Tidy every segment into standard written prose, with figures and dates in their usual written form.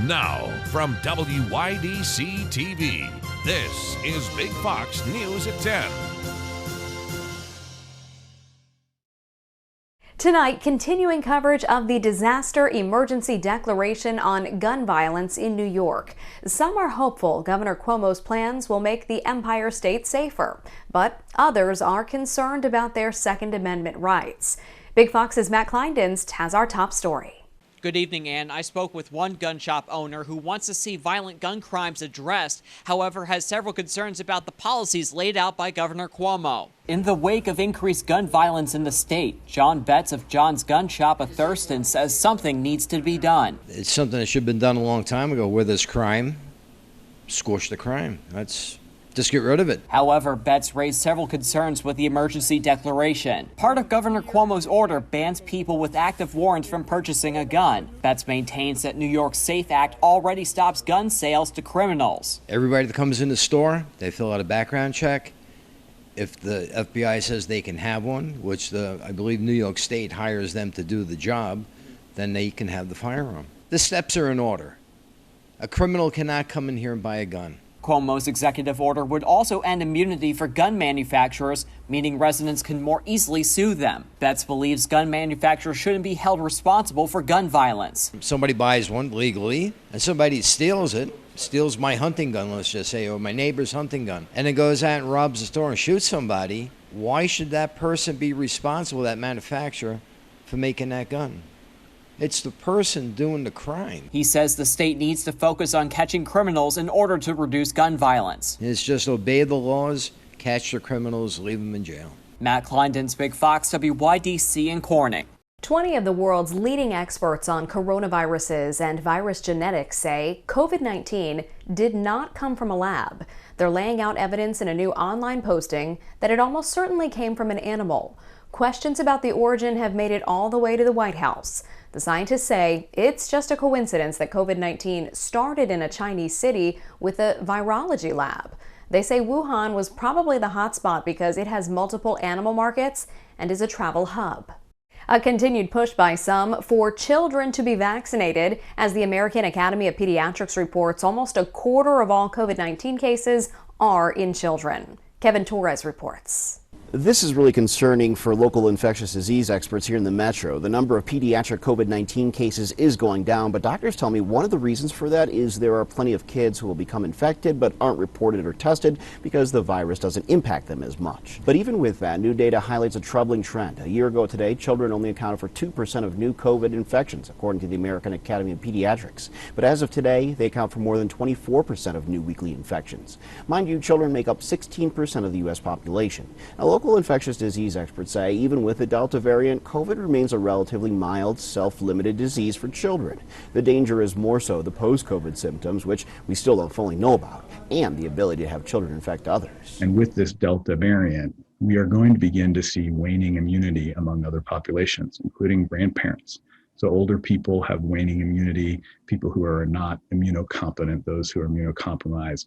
Now, from WYDC TV, this is Big Fox News at 10. Tonight, continuing coverage of the disaster emergency declaration on gun violence in New York. Some are hopeful Governor Cuomo's plans will make the Empire State safer, but others are concerned about their Second Amendment rights. Big Fox's Matt Kleindienst has our top story. Good evening, Ann. I spoke with one gun shop owner who wants to see violent gun crimes addressed, however has several concerns about the policies laid out by Governor Cuomo. In the wake of increased gun violence in the state, John Betts of John's Gun Shop of Thurston says something needs to be done. It's something that should have been done a long time ago. Where there's crime, squash the crime. Just get rid of it. However, Betts raised several concerns with the emergency declaration. Part of Governor Cuomo's order bans people with active warrants from purchasing a gun. Betts maintains that New York's SAFE Act already stops gun sales to criminals. Everybody that comes in the store, they fill out a background check. If the FBI says they can have one, which I believe New York State hires them to do the job, then they can have the firearm. The steps are in order. A criminal cannot come in here and buy a gun. Cuomo's executive order would also end immunity for gun manufacturers, meaning residents can more easily sue them. Betts believes gun manufacturers shouldn't be held responsible for gun violence. If somebody buys one legally and somebody steals my hunting gun, let's just say, or my neighbor's hunting gun, and then goes out and robs the store and shoots somebody, why should that person be responsible, that manufacturer, for making that gun? It's the person doing the crime. He says the state needs to focus on catching criminals in order to reduce gun violence. It's just obey the laws, catch the criminals, leave them in jail. Matt Kleindienst, Big Fox, WYDC in Corning. 20 of the world's leading experts on coronaviruses and virus genetics say COVID-19 did not come from a lab. They're laying out evidence in a new online posting that it almost certainly came from an animal. Questions about the origin have made it all the way to the White House. The scientists say it's just a coincidence that COVID-19 started in a Chinese city with a virology lab. They say Wuhan was probably the hotspot because it has multiple animal markets and is a travel hub. A continued push by some for children to be vaccinated, as the American Academy of Pediatrics reports almost a quarter of all COVID-19 cases are in children. Kevin Torres reports. This is really concerning for local infectious disease experts here in the metro. The number of pediatric COVID-19 cases is going down, but doctors tell me one of the reasons for that is there are plenty of kids who will become infected but aren't reported or tested because the virus doesn't impact them as much. But even with that, new data highlights a troubling trend. A year ago today, children only accounted for 2% of new COVID infections, according to the American Academy of Pediatrics. But as of today, they account for more than 24% of new weekly infections. Mind you, children make up 16% of the U.S. population. Now, local infectious disease experts say even with the Delta variant, COVID remains a relatively mild, self-limited disease for children. The danger is more so the post-COVID symptoms, which we still don't fully know about, and the ability to have children infect others. And with this Delta variant, we are going to begin to see waning immunity among other populations, including grandparents. So older people have waning immunity, people who are not immunocompetent, those who are immunocompromised,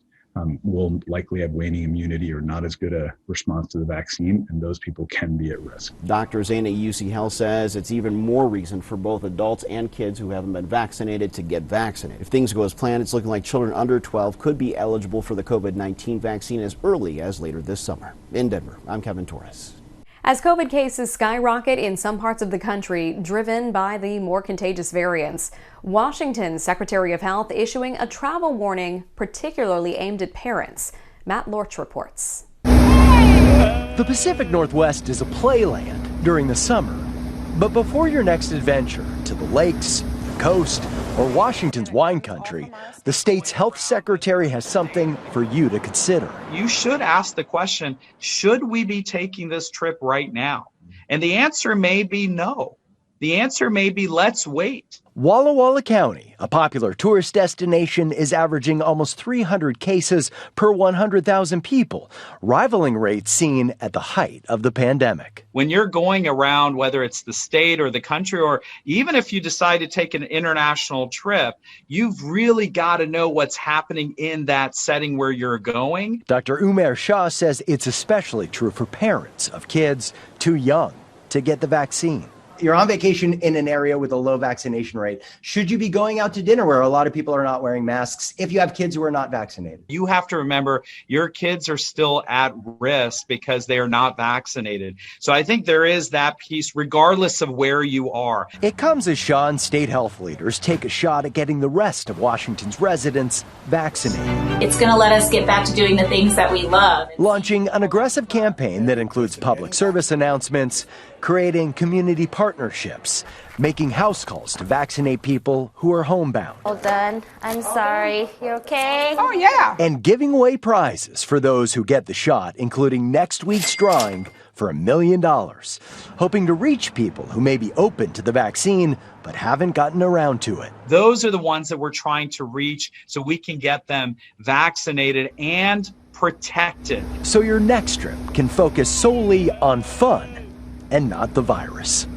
will likely have waning immunity or not as good a response to the vaccine, and those people can be at risk. Dr. Zane at UC Health says it's even more reason for both adults and kids who haven't been vaccinated to get vaccinated. If things go as planned, it's looking like children under 12 could be eligible for the COVID-19 vaccine as early as later this summer. In Denver, I'm Kevin Torres. As COVID cases skyrocket in some parts of the country, driven by the more contagious variants, Washington's Secretary of Health issuing a travel warning particularly aimed at parents. Matt Lorch reports. The Pacific Northwest is a playland during the summer. But before your next adventure to the lakes, the coast, or Washington's wine country, the state's health secretary has something for you to consider. You should ask the question, should we be taking this trip right now? And the answer may be no. The answer may be let's wait. Walla Walla County, a popular tourist destination, is averaging almost 300 cases per 100,000 people, rivaling rates seen at the height of the pandemic. When you're going around, whether it's the state or the country, or even if you decide to take an international trip, you've really got to know what's happening in that setting where you're going. Dr. Umair Shah says it's especially true for parents of kids too young to get the vaccine. you're on vacation in an area with a low vaccination rate. Should you be going out to dinner where a lot of people are not wearing masks if you have kids who are not vaccinated? You have to remember your kids are still at risk because they are not vaccinated. So I think there is that piece regardless of where you are. It comes as Sean state health leaders take a shot at getting the rest of Washington's residents vaccinated. It's going to let us get back to doing the things that we love. Launching an aggressive campaign that includes public service announcements, creating community partnerships, making house calls to vaccinate people who are homebound. All done. I'm sorry. You okay? Oh, yeah. And giving away prizes for those who get the shot, including next week's drawing for $1 million, hoping to reach people who may be open to the vaccine but haven't gotten around to it. Those are the ones that we're trying to reach so we can get them vaccinated and protected. So your next trip can focus solely on fun and not the virus.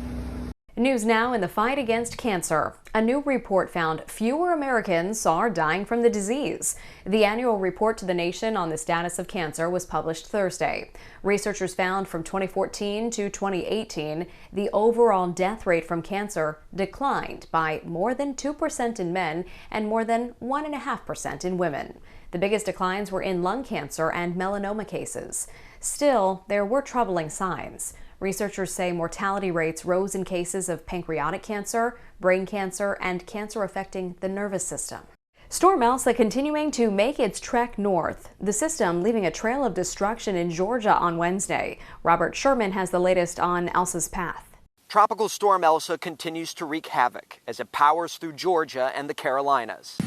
News now in the fight against cancer. A new report found fewer Americans are dying from the disease. The annual report to the nation on the status of cancer was published Thursday. Researchers found from 2014 to 2018, the overall death rate from cancer declined by more than 2% in men and more than 1.5% in women. The biggest declines were in lung cancer and melanoma cases. Still, there were troubling signs. Researchers say mortality rates rose in cases of pancreatic cancer, brain cancer, and cancer affecting the nervous system. Storm Elsa continuing to make its trek north, the system leaving a trail of destruction in Georgia on Wednesday. Robert Sherman has the latest on Elsa's path. Tropical Storm Elsa continues to wreak havoc as it powers through Georgia and the Carolinas.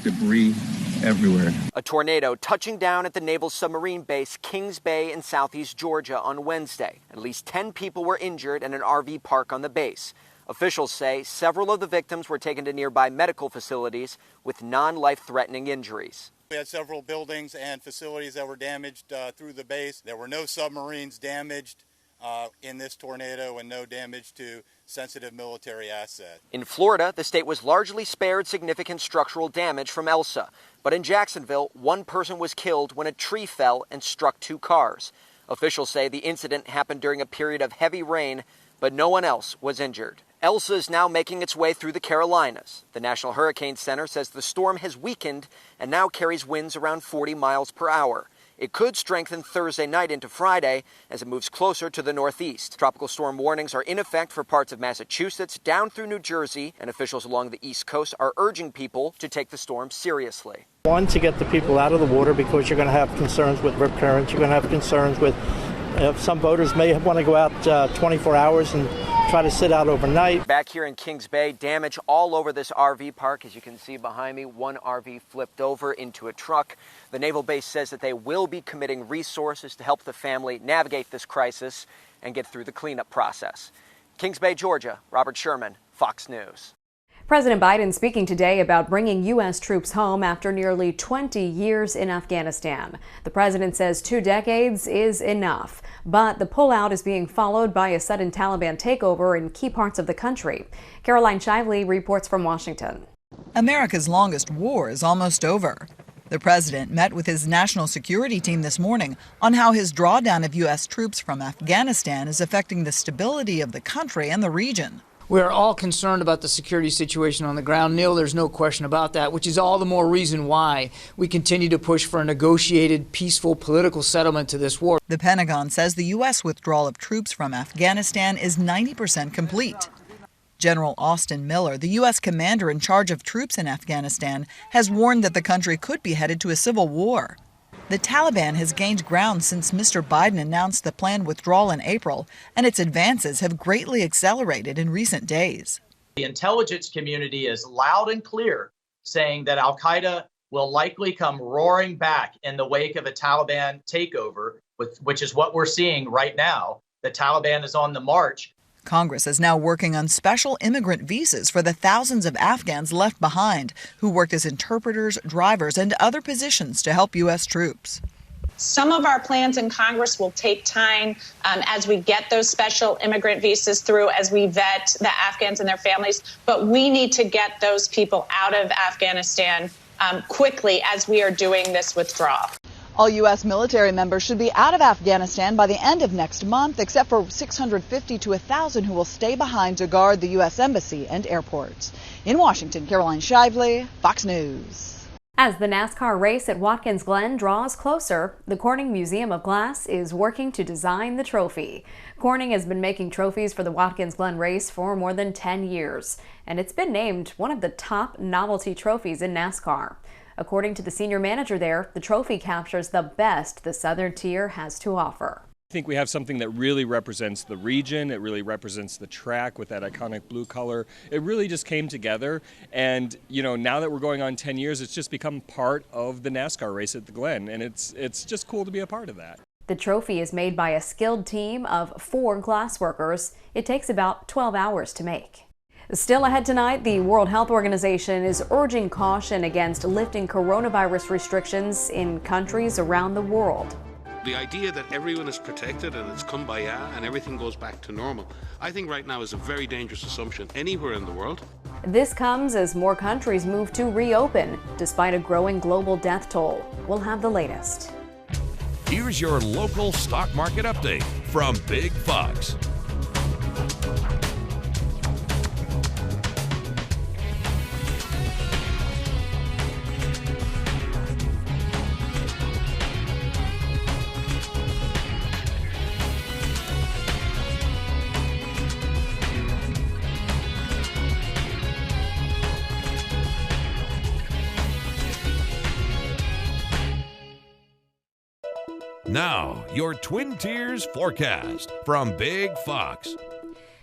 Debris everywhere. A tornado touching down at the Naval Submarine Base Kings Bay in southeast Georgia on Wednesday. At least 10 people were injured in an RV park on the base. Officials say several of the victims were taken to nearby medical facilities with non-life-threatening injuries. We had several buildings and facilities that were damaged through the base. There were no submarines damaged in this tornado and no damage to sensitive military assets. In Florida, the state was largely spared significant structural damage from Elsa. But in Jacksonville, one person was killed when a tree fell and struck 2 cars. Officials say the incident happened during a period of heavy rain, but no one else was injured. Elsa is now making its way through the Carolinas. The National Hurricane Center says the storm has weakened and now carries winds around 40 miles per hour. It could strengthen Thursday night into Friday as it moves closer to the northeast. Tropical storm warnings are in effect for parts of Massachusetts down through New Jersey, and officials along the East Coast are urging people to take the storm seriously. One, to get the people out of the water because you're going to have concerns with rip currents. You're going to have concerns with some boaters may want to go out 24 hours and try to sit out overnight. Back here in Kings Bay, damage all over this RV park. As you can see behind me, one RV flipped over into a truck. The Naval Base says that they will be committing resources to help the family navigate this crisis and get through the cleanup process. Kings Bay, Georgia, Robert Sherman, Fox News. President Biden speaking today about bringing U.S. troops home after nearly 20 years in Afghanistan. The president says 2 decades is enough, but the pullout is being followed by a sudden Taliban takeover in key parts of the country. Caroline Shively reports from Washington. America's longest war is almost over. The president met with his national security team this morning on how his drawdown of U.S. troops from Afghanistan is affecting the stability of the country and the region. We are all concerned about the security situation on the ground. Neil, there's no question about that, which is all the more reason why we continue to push for a negotiated, peaceful political settlement to this war. The Pentagon says the U.S. withdrawal of troops from Afghanistan is 90% complete. General Austin Miller, the U.S. commander in charge of troops in Afghanistan, has warned that the country could be headed to a civil war. The Taliban has gained ground since Mr. Biden announced the planned withdrawal in April, and its advances have greatly accelerated in recent days. The intelligence community is loud and clear saying that al-Qaeda will likely come roaring back in the wake of a Taliban takeover, which is what we're seeing right now. The Taliban is on the march. Congress is now working on special immigrant visas for the thousands of Afghans left behind who worked as interpreters, drivers, and other positions to help U.S. troops. Some of our plans in Congress will take time as we get those special immigrant visas through, as we vet the Afghans and their families. But we need to get those people out of Afghanistan quickly as we are doing this withdrawal. All U.S. military members should be out of Afghanistan by the end of next month, except for 650 to 1,000 who will stay behind to guard the U.S. Embassy and airports. In Washington, Caroline Shively, Fox News. As the NASCAR race at Watkins Glen draws closer, the Corning Museum of Glass is working to design the trophy. Corning has been making trophies for the Watkins Glen race for more than 10 years, and it's been named one of the top novelty trophies in NASCAR. According to the senior manager there, the trophy captures the best the Southern Tier has to offer. I think we have something that really represents the region. It really represents the track with that iconic blue color. It really just came together. And, now that we're going on 10 years, it's just become part of the NASCAR race at the Glen. And it's just cool to be a part of that. The trophy is made by a skilled team of 4 glassworkers. It takes about 12 hours to make. Still ahead tonight, the World Health Organization is urging caution against lifting coronavirus restrictions in countries around the world. The idea that everyone is protected and it's kumbaya and everything goes back to normal, I think right now is a very dangerous assumption anywhere in the world. This comes as more countries move to reopen, despite a growing global death toll. We'll have the latest. Here's your local stock market update from Big Fox. Now, your Twin Tiers forecast from Big Fox.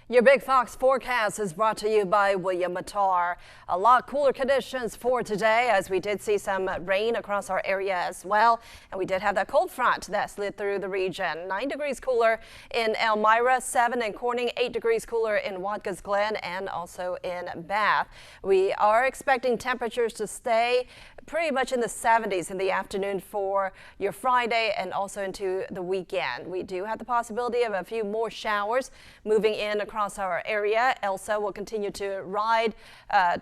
Your Big Fox forecast is brought to you by William Mattar. A lot cooler conditions for today, as we did see some rain across our area as well. And we did have that cold front that slid through the region. 9 degrees cooler in Elmira, 7 in Corning, 8 degrees cooler in Watkins Glen, and also in Bath. We are expecting temperatures to stay pretty much in the 70s in the afternoon for your Friday and also into the weekend. We do have the possibility of a few more showers moving in across our area. Elsa will continue to ride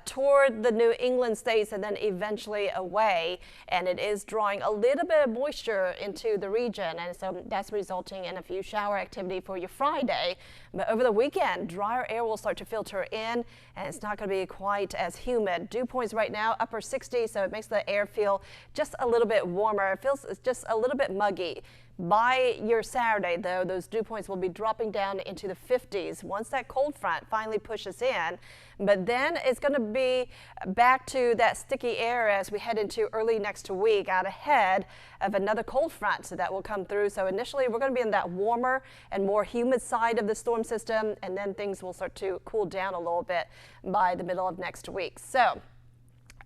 toward the New England states and then eventually away, and it is drawing a little bit of moisture into the region, and so that's resulting in a few shower activity for your Friday. But over the weekend, drier air will start to filter in, and it's not going to be quite as humid. Dew points right now upper 60s, so it makes the air feel just a little bit warmer. It feels just a little bit muggy. By your Saturday, though, those dew points will be dropping down into the 50s once that cold front finally pushes in. But then it's going to be back to that sticky air as we head into early next week, out ahead of another cold front that will come through. So initially, we're going to be in that warmer and more humid side of the storm system, and then things will start to cool down a little bit by the middle of next week. So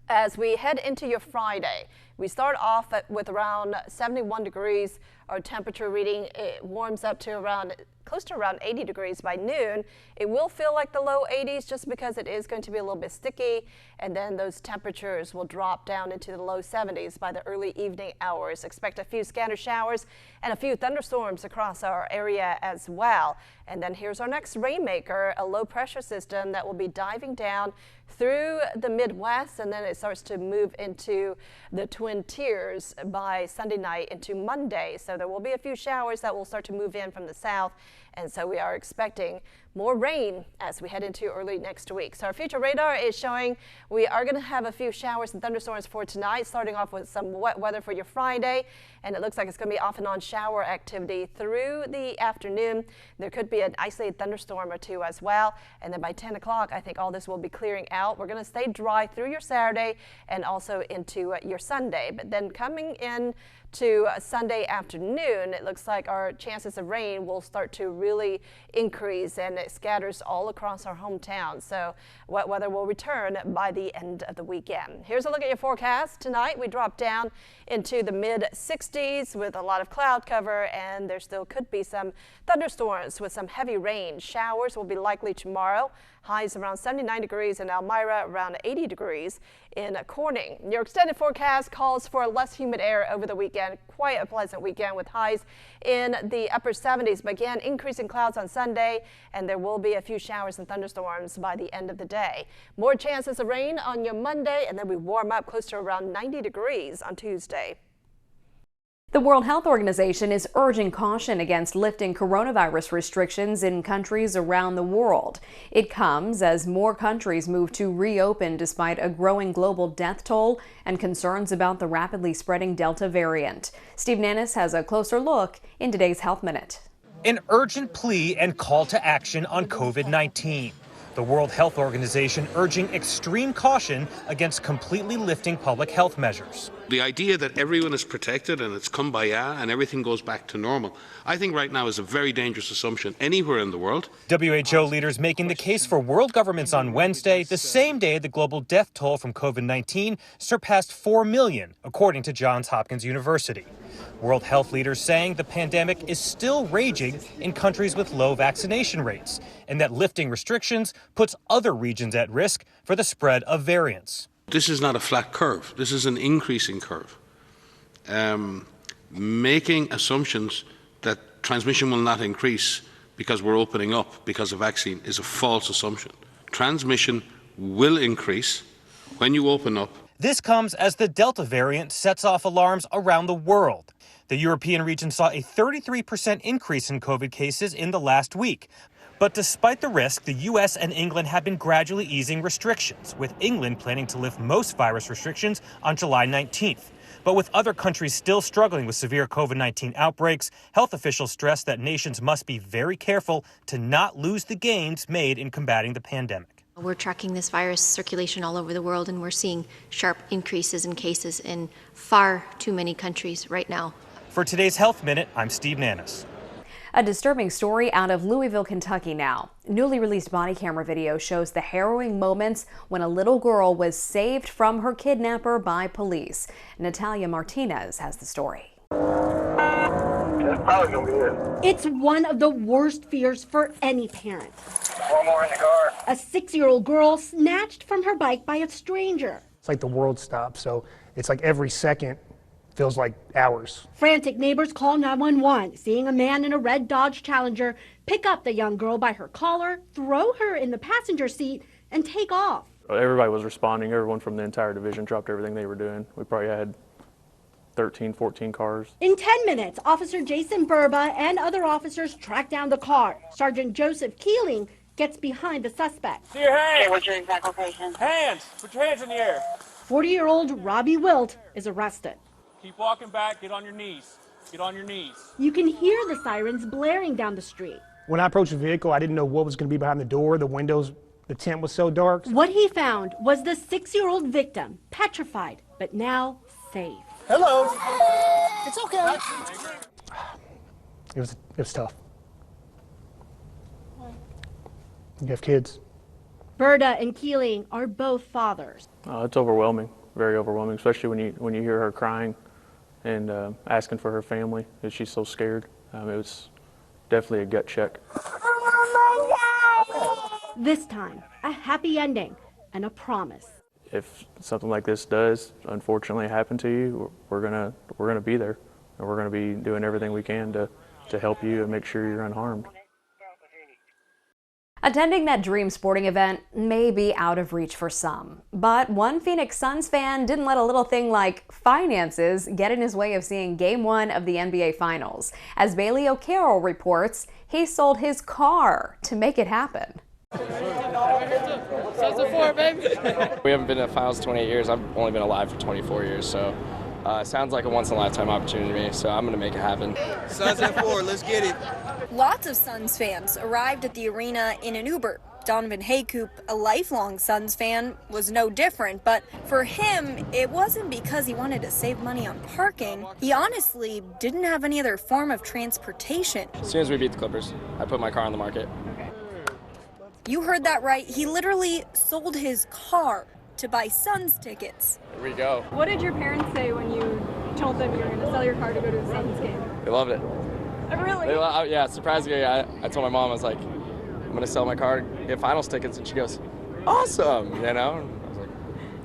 as we head into your Friday, we start off with around 71 degrees. Our temperature reading, it warms up to close to around 80 degrees by noon. It will feel like the low 80s just because it is going to be a little bit sticky, and then those temperatures will drop down into the low 70s by the early evening hours. Expect a few scattered showers and a few thunderstorms across our area as well. And then here's our next rainmaker, a low pressure system that will be diving down through the Midwest, and then it starts to move into the Twin Tiers by Sunday night into Monday. So there will be a few showers that will start to move in from the south, and so we are expecting more rain as we head into early next week. So our future radar is showing we are going to have a few showers and thunderstorms for tonight, starting off with some wet weather for your Friday, and it looks like it's going to be off and on shower activity through the afternoon. There could be an isolated thunderstorm or two as well, and then by 10 o'clock, I think all this will be clearing out. We're going to stay dry through your Saturday and also into your Sunday, but then coming in to Sunday afternoon, it looks like our chances of rain will start to really increase, and it scatters all across our hometown. So wet weather will return by the end of the weekend. Here's a look at your forecast. Tonight we drop down into the mid 60s with a lot of cloud cover, and there still could be some thunderstorms with some heavy rain. Showers will be likely tomorrow. Highs around 79 degrees in Elmira, around 80 degrees in Corning. Your extended forecast calls for less humid air over the weekend. Quite a pleasant weekend with highs in the upper 70s. But again, increasing clouds on Sunday, and there will be a few showers and thunderstorms by the end of the day. More chances of rain on your Monday, and then we warm up close to around 90 degrees on Tuesday. The World Health Organization is urging caution against lifting coronavirus restrictions in countries around the world. It comes as more countries move to reopen despite a growing global death toll and concerns about the rapidly spreading Delta variant. Steve Nannis has a closer look in today's Health Minute. An urgent plea and call to action on COVID-19. The World Health Organization urging extreme caution against completely lifting public health measures. The idea that everyone is protected and it's kumbaya and everything goes back to normal, I think right now is a very dangerous assumption anywhere in the world. WHO leaders making the case for world governments on Wednesday, the same day the global death toll from COVID-19 surpassed 4 million, according to Johns Hopkins University. World health leaders saying the pandemic is still raging in countries with low vaccination rates, and that lifting restrictions puts other regions at risk for the spread of variants. This is not a flat curve. This is an increasing curve. Making assumptions that transmission will not increase because we're opening up because of vaccine is a false assumption. Transmission will increase when you open up. This comes as the Delta variant sets off alarms around the world. The European region saw a 33% increase in COVID cases in the last week. But despite the risk, the U.S. and England have been gradually easing restrictions, with England planning to lift most virus restrictions on July 19th. But with other countries still struggling with severe COVID-19 outbreaks, health officials stress that nations must be very careful to not lose the gains made in combating the pandemic. We're tracking this virus circulation all over the world, and we're seeing sharp increases in cases in far too many countries right now. For today's Health Minute, I'm Steve Nannis. A disturbing story out of Louisville, Kentucky now. Newly released body camera video shows the harrowing moments when a little girl was saved from her kidnapper by police. Natalia Martinez has the story. That's probably gonna be it. It's one of the worst fears for any parent. One more in the car. A 6-year-old girl snatched from her bike by a stranger. It's like the world stops, so it's like every second feels like hours. Frantic neighbors call 911, seeing a man in a red Dodge Challenger pick up the young girl by her collar, throw her in the passenger seat, and take off. Everybody was responding. Everyone from the entire division dropped everything they were doing. We probably had 13, 14 cars. In 10 minutes, Officer Jason Burba and other officers track down the car. Sergeant Joseph Keeling gets behind the suspect. To your hands. Okay, what's your exact location? Hands. Put your hands in the air. 40-year-old Robbie Wilt is arrested. Keep walking back. Get on your knees. Get on your knees. You can hear the sirens blaring down the street. When I approached the vehicle, I didn't know what was going to be behind the door. The windows, the tent was so dark. What he found was the 6-year-old victim, petrified, but now safe. Hello. It's okay. It was tough. You have kids. Berta and Keeling are both fathers. It's overwhelming, very overwhelming, especially when you hear her crying and asking for her family, and she's so scared. It was definitely a gut check. This time, a happy ending and a promise. If something like this does unfortunately happen to you, we're gonna be there, and we're gonna be doing everything we can to help you and make sure you're unharmed. Attending that dream sporting event may be out of reach for some, but one Phoenix Suns fan didn't let a little thing like finances get in his way of seeing Game 1 of the NBA Finals. As Bailey O'Carroll reports, he sold his car to make it happen. We haven't been in the finals 28 years. I've only been alive for 24 years, so it sounds like a once-in-a-lifetime opportunity to me, so I'm going to make it happen. Suns at 4, let's get it. Lots of Suns fans arrived at the arena in an Uber. Donovan Haycoop, a lifelong Suns fan, was no different, but for him, it wasn't because he wanted to save money on parking. He honestly didn't have any other form of transportation. As soon as we beat the Clippers, I put my car on the market. You heard that right. He literally sold his car to buy Suns tickets. Here we go. What did your parents say when you told them you were going to sell your car to go to the Suns game? They loved it. Really? Yeah, surprisingly, I told my mom, I was like, I'm going to sell my car, get finals tickets, and she goes, awesome, you know?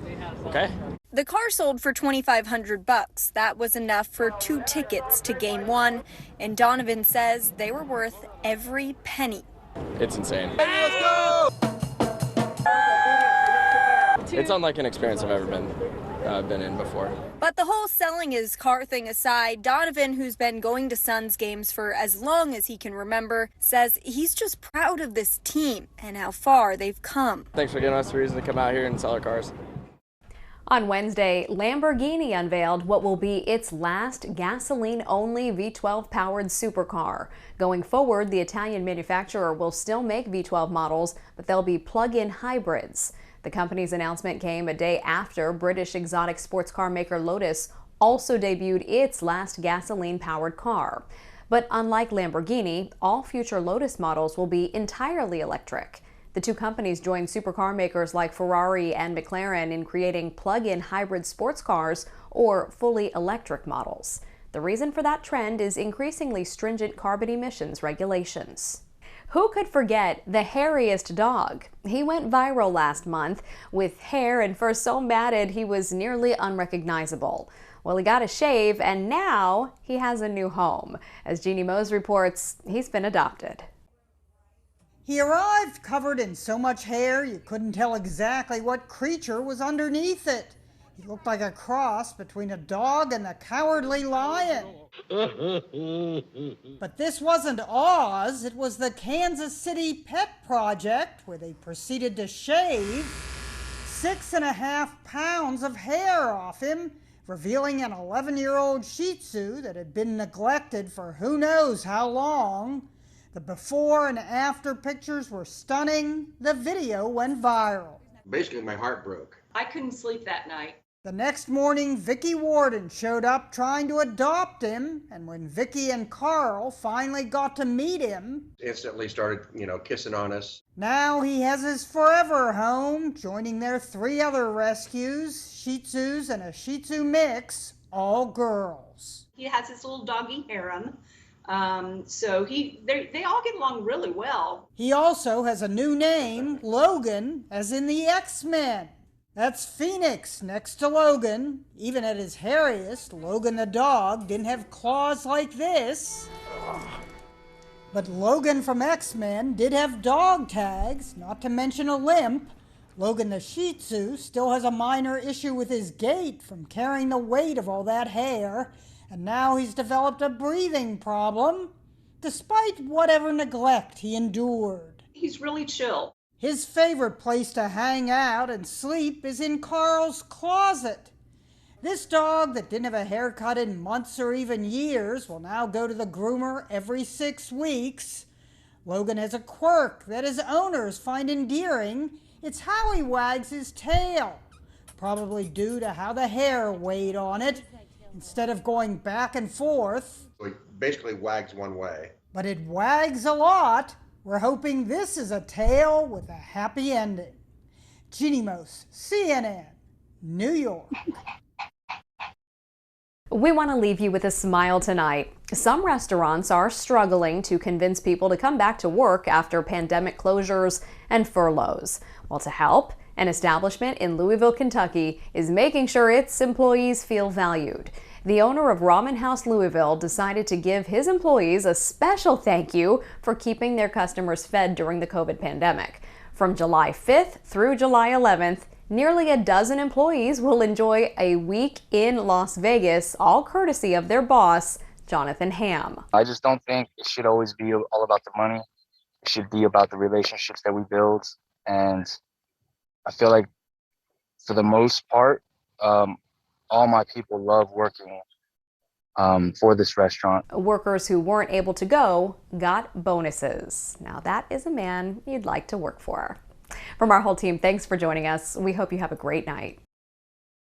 And I was like, okay. The car sold for $2,500. That was enough for 2 tickets to Game 1, and Donovan says they were worth every penny. It's insane. It's unlike an experience I've ever been in before. But the whole selling his car thing aside, Donovan, who's been going to Suns games for as long as he can remember, says he's just proud of this team and how far they've come. Thanks for giving us a reason to come out here and sell our cars. On Wednesday, Lamborghini unveiled what will be its last gasoline-only V12-powered supercar. Going forward, the Italian manufacturer will still make V12 models, but they'll be plug-in hybrids. The company's announcement came a day after British exotic sports car maker Lotus also debuted its last gasoline-powered car. But unlike Lamborghini, all future Lotus models will be entirely electric. The two companies joined supercar makers like Ferrari and McLaren in creating plug-in hybrid sports cars or fully electric models. The reason for that trend is increasingly stringent carbon emissions regulations. Who could forget the hairiest dog? He went viral last month with hair and fur so matted he was nearly unrecognizable. Well, he got a shave and now he has a new home. As Jeannie Mose reports, he's been adopted. He arrived covered in so much hair you couldn't tell exactly what creature was underneath it. He looked like a cross between a dog and a cowardly lion. But this wasn't Oz, it was the Kansas City Pet Project, where they proceeded to shave 6.5 pounds of hair off him, revealing an 11-year-old Shih Tzu that had been neglected for who knows how long. The before and after pictures were stunning. The video went viral. Basically, my heart broke. I couldn't sleep that night. The next morning, Vicky Warden showed up trying to adopt him, and when Vicky and Carl finally got to meet him, Instantly started, kissing on us. Now he has his forever home, joining their 3 other rescues, Shih Tzus and a Shih Tzu mix, all girls. He has his little doggy harem. So they all get along really well. He also has a new name, Logan, as in the X-Men. That's Phoenix next to Logan. Even at his hairiest, Logan the dog didn't have claws like this. But Logan from X-Men did have dog tags, not to mention a limp. Logan the Shih Tzu still has a minor issue with his gait from carrying the weight of all that hair. And now he's developed a breathing problem, despite whatever neglect he endured. He's really chill. His favorite place to hang out and sleep is in Carl's closet. This dog that didn't have a haircut in months or even years will now go to the groomer every 6 weeks. Logan has a quirk that his owners find endearing. It's how he wags his tail, probably due to how the hair weighed on it. Instead of going back and forth. So he basically wags one way. But it wags a lot. We're hoping this is a tale with a happy ending. Jeannie Mose, CNN, New York. We want to leave you with a smile tonight. Some restaurants are struggling to convince people to come back to work after pandemic closures and furloughs. Well, to help, an establishment in Louisville, Kentucky is making sure its employees feel valued. The owner of Ramen House Louisville decided to give his employees a special thank you for keeping their customers fed during the COVID pandemic. From July 5th through July 11th, nearly a dozen employees will enjoy a week in Las Vegas, all courtesy of their boss, Jonathan Ham. I just don't think it should always be all about the money. It should be about the relationships that we build. And I feel like for the most part, all my people love working for this restaurant. Workers who weren't able to go got bonuses. Now that is a man you'd like to work for. From our whole team, thanks for joining us. We hope you have a great night.